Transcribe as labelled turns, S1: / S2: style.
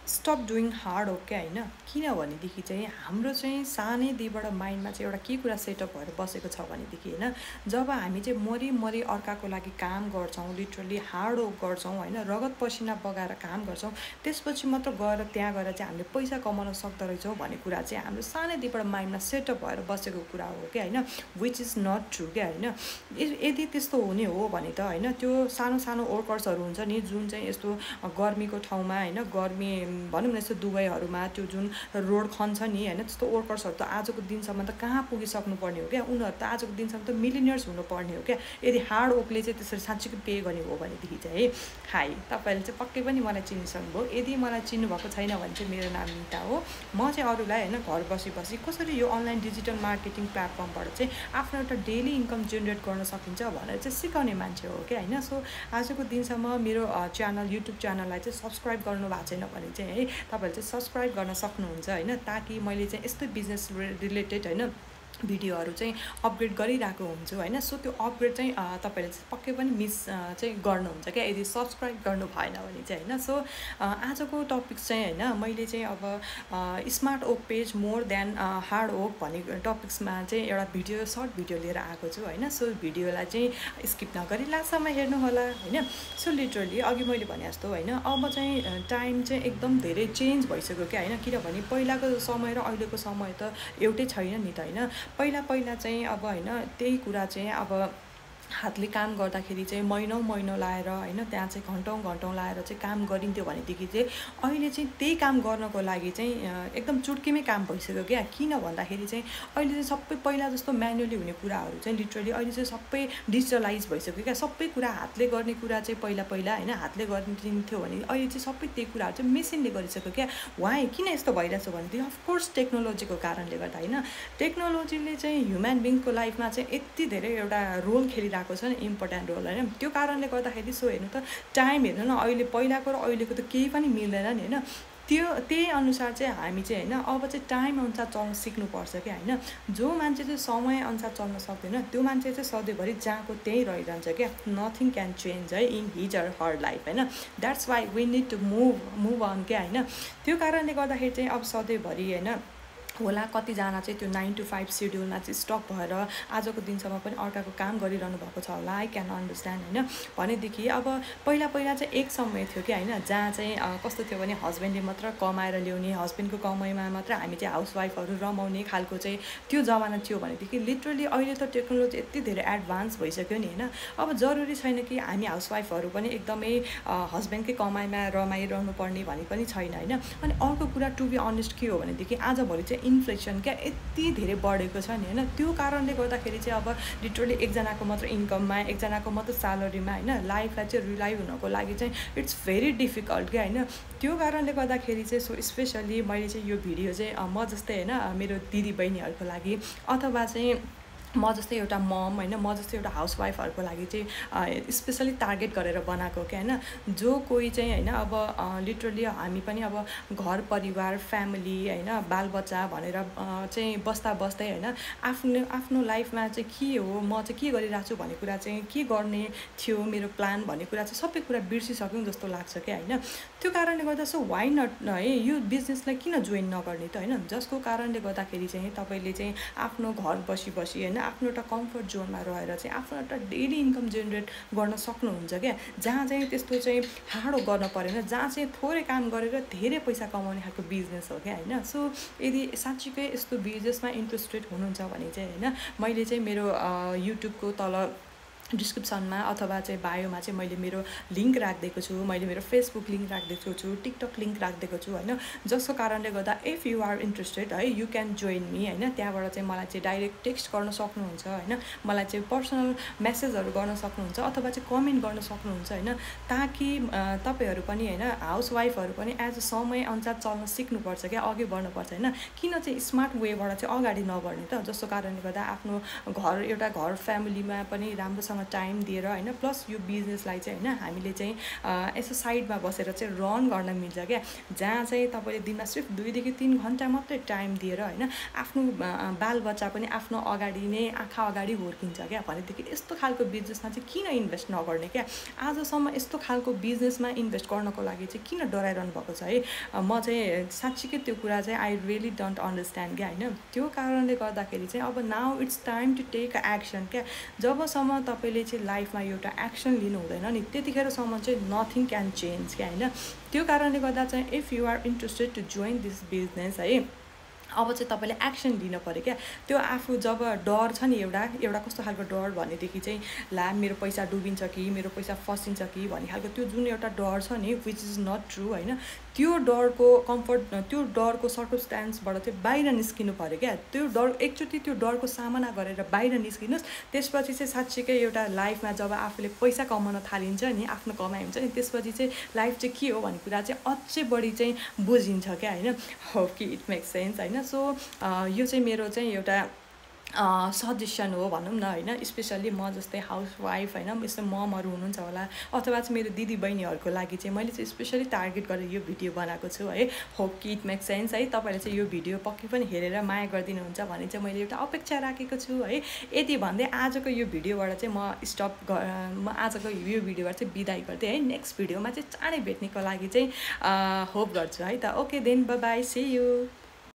S1: Stop doing hard work क्या होइन। किनभनेदेखि चाहिँ हाम्रो चाहिँ सानैदेखिबाट माइन्डमा चाहिँ एउटा के कुरा सेटअप भएर बसेको छ भनेदेखि होइन, जब हामी चाहिँ मरिमरि अर्काको लागि काम गर्छौँ, लिटरली हार्ड वर्क गर्छौँ होइन, रगत पसिना बगाएर काम गर्छौँ, त्यसपछि मात्र गएर त्यहाँ गएर चाहिँ हामीले पैसा कमाउन सक्दो रहेछौँ भन्ने कुरा चाहिँ हाम्रो सानैदेखिबाट माइन्डमा सेटअप भएर बसेको कुरा हो क्या होइन, विच इज नट ट्रु क्या होइन। यदि त्यस्तो हुने हो भने त होइन, त्यो सानो सानो वर्कर्सहरू हुन्छ नि जुन चाहिँ यस्तो गर्मीको ठाउँमा होइन, गर्मी भनौँ न यस्तो दुबईहरूमा त्यो जुन रोड खन्छ नि होइन, त्यस्तो वर्कर्सहरू त आजको दिनसम्म त कहाँ पुगिसक्नु पर्ने हो क्या, उनीहरू त आजको दिनसम्म त मिलिनियर्स हुनुपर्ने हो क्या, यदि हार्ड वर्कले चाहिँ त्यसरी साँच्चीको पे गर्ने हो भनेदेखि चाहिँ। हाई, तपाईँहरूले चाहिँ पक्कै पनि मलाई चिनिसक्नुभयो। यदि मलाई चिन्नुभएको छैन भने चाहिँ मेरो नाम निता हो। म चाहिँ अरूलाई होइन घर बसी बसी कसरी यो अनलाइन डिजिटल मार्केटिङ प्लेटफर्मबाट चाहिँ आफ्नो एउटा डेली इन्कम जेनेरेट गर्न सकिन्छ भनेर चाहिँ सिकाउने मान्छे हो क्या होइन। सो आजको दिनसम्म मेरो च्यानल युट्युब च्यानललाई चाहिँ सब्सक्राइब गर्नु भएको छैन भने चाहिँ है तपाईँहरूले चाहिँ सब्सक्राइब गर्न सक्नुहुन्छ होइन, ताकि मैले चाहिँ यस्तै बिजनेस रिलेटेड होइन भिडियोहरू चाहिँ अपग्रेड गरिरहेको हुन्छु होइन। सो त्यो अपग्रेड चाहिँ तपाईँले चाहिँ पक्कै पनि मिस चाहिँ गर्नुहुन्छ क्या यदि सब्सक्राइब गर्नु भएन भने चाहिँ होइन। सो आजको टपिक चाहिँ होइन, मैले चाहिँ अब smart work page more than hard work भन्ने टपिक्समा चाहिँ एउटा भिडियो सर्ट भिडियो लिएर आएको छु होइन। सो भिडियोलाई चाहिँ स्किप नगरी लास्टसम्म हेर्नु होला होइन। सो लिटरली अघि मैले भने जस्तो होइन, अब चाहिँ टाइम चाहिँ एकदम धेरै चेन्ज भइसक्यो क्या होइन, किनभने पहिलाको समय र अहिलेको समय त एउटै छैन नि त होइन। पहिला चाहिँ अब होइन त्यही कुरा चाहिँ अब हातले काम गर्दाखेरि चाहिँ महिनौँ लाएर होइन, त्यहाँ चाहिँ घन्टौँ लाएर चाहिँ काम गरिन्थ्यो भनेदेखि चाहिँ अहिले चाहिँ त्यही काम गर्नको लागि चाहिँ एकदम चुटकीमै काम भइसक्यो क्या। किन भन्दाखेरि चाहिँ अहिले चाहिँ सबै पहिला जस्तो म्यानुअली हुने कुराहरू चाहिँ लिटरली अहिले चाहिँ सबै डिजिटलाइज भइसक्यो क्या। सबै कुरा हातले गर्ने कुरा चाहिँ पहिला होइन हातले गरिन्थ्यो भने अहिले चाहिँ सबै त्यही कुराहरू चाहिँ मेसिनले गरिसक्यो क्या। वाइ किन यस्तो भइरहेछ भनेदेखि अफकोर्स टेक्नोलोजीको कारणले गर्दा होइन। टेक्नोलोजीले चाहिँ ह्युमन बिङको लाइफमा चाहिँ यति धेरै एउटा रोल खेलिरहेको छ नि, इम्पोर्टेन्ट रोल होइन। त्यो कारणले गर्दाखेरि सो हेर्नु त टाइम हेर्नु न, अहिले पहिलाको र अहिलेको त केही पनि मिल्दैन नि होइन। त्यही अनुसार चाहिँ हामी चाहिँ होइन अब चाहिँ टाइम अनुसार चल्न सिक्नुपर्छ क्या होइन। जो मान्छे चाहिँ समय अनुसार चल्न सक्दैन त्यो मान्छे चाहिँ सधैँभरि जहाँको त्यहीँ रहिरहन्छ क्या। नथिङ क्यान चेन्ज है in his or her life होइन। That's why we need to move on क्या होइन। त्यो कारणले गर्दाखेरि चाहिँ अब सधैँभरि होइन होला कतिजना चाहिँ त्यो 9 to 5 सेड्युलमा चाहिँ स्टक भएर आजको दिनसम्म पनि अर्काको काम गरिरहनु भएको छ होला, आई क्यान अन्डरस्ट्यान्ड होइन। भनेदेखि अब पहिला चाहिँ एक समय थियो कि होइन, जहाँ चाहिँ कस्तो थियो भने हस्बेन्डले मात्र कमाएर ल्याउने, हस्बेन्डको कमाइमा मात्र हामी चाहिँ हाउसवाइफहरू रमाउने खालको चाहिँ त्यो जमाना थियो भनेदेखि लिटरली अहिले त टेक्नोलोजी यति धेरै एडभान्स भइसक्यो नि होइन। अब जरुरी छैन कि हामी हाउसवाइफहरू पनि एकदमै हस्बेन्डकै कमाइमा रमाइरहनु पर्ने भन्ने पनि छैन होइन। अनि अर्को कुरा टु बी अनेस्ट के हो भनेदेखि आजभोलि चाहिँ इन्फ्लेसन क्या यति धेरै बढेको छ नि होइन। त्यो कारणले गर्दाखेरि चाहिँ अब लिटरली एकजनाको मात्र इन्कममा एकजनाको मात्र स्यालेरीमा होइन लाइफलाई चाहिँ रिलाइ हुनको लागि चाहिँ इट्स भेरी डिफिकल्ट क्या होइन। त्यो कारणले गर्दाखेरि चाहिँ सो स्पेसली मैले चाहिँ यो भिडियो चाहिँ म जस्तै होइन मेरो दिदी बहिनीहरूको लागि अथवा चाहिँ म जस्तै एउटा मम होइन, म जस्तै एउटा हाउसवाइफहरूको लागि चाहिँ स्पेसली टार्गेट गरेर बनाएको क्या होइन। जो कोही चाहिँ होइन अब लिटरली हामी पनि अब घर परिवार फ्यामिली होइन बालबच्चा भनेर चाहिँ बस्दै होइन आफ्नो लाइफमा चाहिँ के हो, म चाहिँ के गरिरहेको छु भन्ने कुरा चाहिँ के गर्ने थियो मेरो प्लान भन्ने कुरा चाहिँ सबै कुरा बिर्सिसक्यौँ जस्तो लाग्छ क्या होइन। त्यो कारणले गर्दा सो वाइ नट है यो बिजनेसलाई किन जोइन नगर्ने त होइन। जसको कारणले गर्दाखेरि चाहिँ तपाईँले चाहिँ आफ्नो घर बसी होइन आफ्नो एउटा कम्फर्ट जोनमा रहेर चाहिँ आफ्नो एउटा डेली इन्कम जेनेरेट गर्न सक्नुहुन्छ क्या। जहाँ चाहिँ त्यस्तो चाहिँ हार्ड गर्न परेन, जहाँ चाहिँ थोरै काम गरेर धेरै पैसा कमाउने खालको बिजनेस हो क्या होइन। सो यदि साँच्चीकै यस्तो बिजनेसमा इन्ट्रेस्टेड हुनुहुन्छ भने चाहिँ होइन मैले चाहिँ मेरो युट्युबको तल डिस्क्रिप्सनमा अथवा चाहिँ बायोमा चाहिँ मैले मेरो लिङ्क राखिदिएको छु, मैले मेरो फेसबुक लिङ्क राखिदिएको छु, टिकटक लिङ्क राखिदिएको छु होइन। जसको कारणले गर्दा इफ यु आर इन्ट्रेस्टेड है यु क्यान जोइन मी होइन। त्यहाँबाट चाहिँ मलाई चाहिँ डाइरेक्ट टेक्स्ट गर्न सक्नुहुन्छ होइन, मलाई चाहिँ पर्सनल मेसेजहरू गर्न सक्नुहुन्छ अथवा चाहिँ कमेन्ट गर्न सक्नुहुन्छ होइन। ताकि तपाईँहरू पनि होइन हाउसवाइफहरू पनि एज अ समय अनुसार चल्न सिक्नुपर्छ क्या, अघि बढ्नुपर्छ होइन। किन चाहिँ स्मार्ट वेबाट चाहिँ अगाडि नबढ्ने त, जसको कारणले गर्दा आफ्नो घर एउटा घर फ्यामिलीमा पनि राम्रोसँग परिवारसँग टाइम दिएर होइन प्लस यो बिजनेसलाई चाहिँ होइन हामीले चाहिँ यसो साइडमा बसेर चाहिँ रन गर्न मिल्छ क्या, जहाँ चाहिँ तपाईँले दिनमा सिर्फ 2 देखि 3 घन्टा मात्रै टाइम दिएर होइन आफ्नो बालबच्चा पनि आफ्नो अगाडि नै आँखा अगाडि हुर्किन्छ क्या। भनेदेखि यस्तो खालको बिजनेसमा चाहिँ किन इन्भेस्ट नगर्ने क्या। आजसम्म यस्तो खालको बिजनेसमा इन्भेस्ट गर्नको लागि चाहिँ किन डराइरहनु भएको छ है। म चाहिँ साँच्चीकै त्यो कुरा चाहिँ आई रियली डोन्ट अन्डरस्ट्यान्ड क्या होइन। त्यो कारणले गर्दाखेरि चाहिँ अब now it's time to take action क्या। जबसम्म तपाईँले चाहिँ लाइफमा एउटा एक्सन लिनु हुँदैन नि त्यतिखेरसम्म चाहिँ नथिङ क्यान चेन्ज क्या होइन। त्यो कारणले गर्दा चाहिँ if you are interested to join this business है, अब चाहिँ तपाईँले एक्सन लिनु पऱ्यो क्या। त्यो आफू जब डर छ नि एउटा कस्तो खालको डर भनेदेखि चाहिँ ला मेरो पैसा डुबिन्छ कि मेरो पैसा फसिन्छ कि भन्ने खालको त्यो जुन एउटा डर छ नि विच इज नट ट्रु होइन। त्यो डरको सर्कमस्टान्सबाट चाहिँ बाहिर निस्किनु पऱ्यो क्या। त्यो डर एकचोटि त्यो डरको सामना गरेर बाहिर निस्किनुहोस्, त्यसपछि चाहिँ साँच्चीकै एउटा लाइफमा जब आफूले पैसा कमाउन थालिन्छ नि आफ्नो कमाइ हुन्छ नि त्यसपछि चाहिँ लाइफ चाहिँ के हो भन्ने कुरा चाहिँ अझै बढी चाहिँ बुझिन्छ क्या होइन। होप कि इट मेक्स सेन्स होइन। सो यो चाहिँ मेरो चाहिँ एउटा सजेसन हो भनौँ न होइन। स्पेसल्ली म जस्तै हाउसवाइफ होइन यस्तो ममहरू हुनुहुन्छ होला अथवा चाहिँ मेरो दिदी बहिनीहरूको लागि चाहिँ मैले चाहिँ स्पेसली टार्गेट गरेर यो भिडियो बनाएको छु है। होप कि इट मेक्स सेन्स है। तपाईँले चाहिँ यो भिडियो पक्कै पनि हेरेर माया गरिदिनुहुन्छ भन्ने चाहिँ मैले एउटा अपेक्षा राखेको छु है। यति भन्दै आजको यो भिडियोबाट चाहिँ म आजको यो भिडियोबाट चाहिँ बिदाई गर्दै है। नेक्स्ट भिडियोमा चाहिँ चाँडै भेट्नेको लागि चाहिँ होप गर्छु है त। Okay then bye bye, see you.